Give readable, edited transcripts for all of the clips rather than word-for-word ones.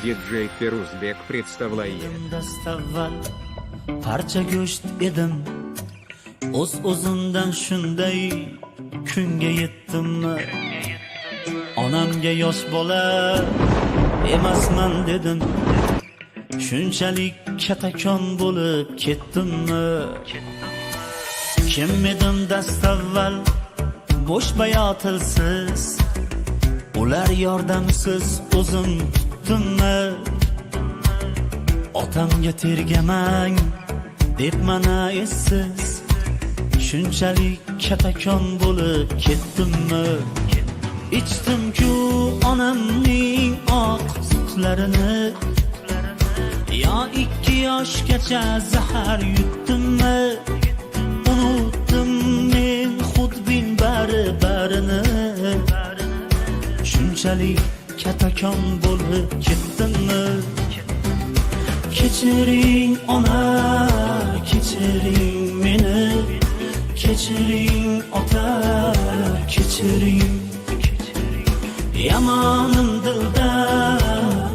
Диджей Перузбек представляет. Parcha go'sht edim, o'z-o'zimdan shunday kunga yetdimmi? Onamga yosh bola emasman dedim, shunchalik katakon bo'lib ketdimmi? Kim edim dastavval bo'sh bayotilsiz, ular yordamsiz o'zim tutdimmi? Otamga tergamang deb mana essiz, shunchalik katakon bo'lib ketdimmi? Ichdimku onamning oq sutlarini, yo 2 yoshgacha zahar yutdimmi? Unutdim men xudbin barini, shunchalik katakon bo'lib ketdimmi? Kechiring ona, kechiring meni, kechiring ota, kechiring. Yamonim dilda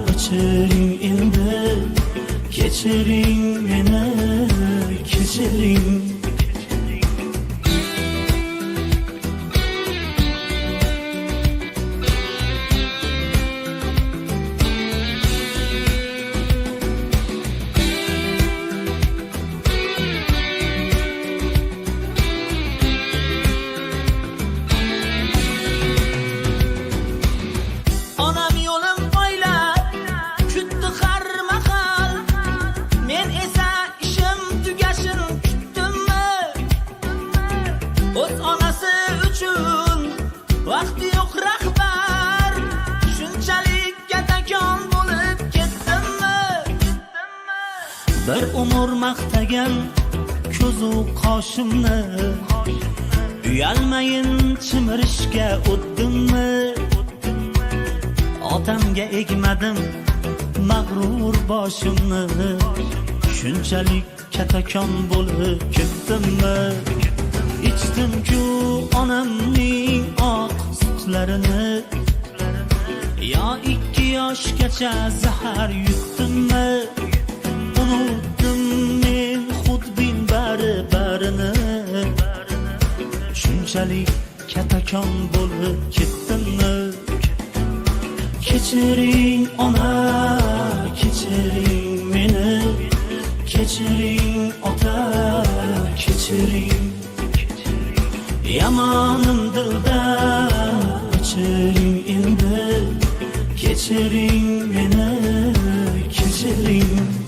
kechiring endi, kechiring meni, kechiring. O'z onasi uchun vaqti yo'q rahbar, shunchalik katakon bo'lib ketdimmi? Bir umr maqtagan ko'zu qoshimni, uyalmayin chimirishga o'tdimmi? Otamga egmadim mag'rur boshimni, shunchalik katakon bo'lib ketdimmi? Ichdimku onamning oq sutlarini, yo 2 yoshgacha zahar yutdimmi? Unutdim men xudbin barini, shunchalik katakon bo'lib ketdimmi? Kechiring ona, kechiring meni, kechiring ota, kechiring. Yamonim dilda kechiring endi, kechiring meni, kechiring.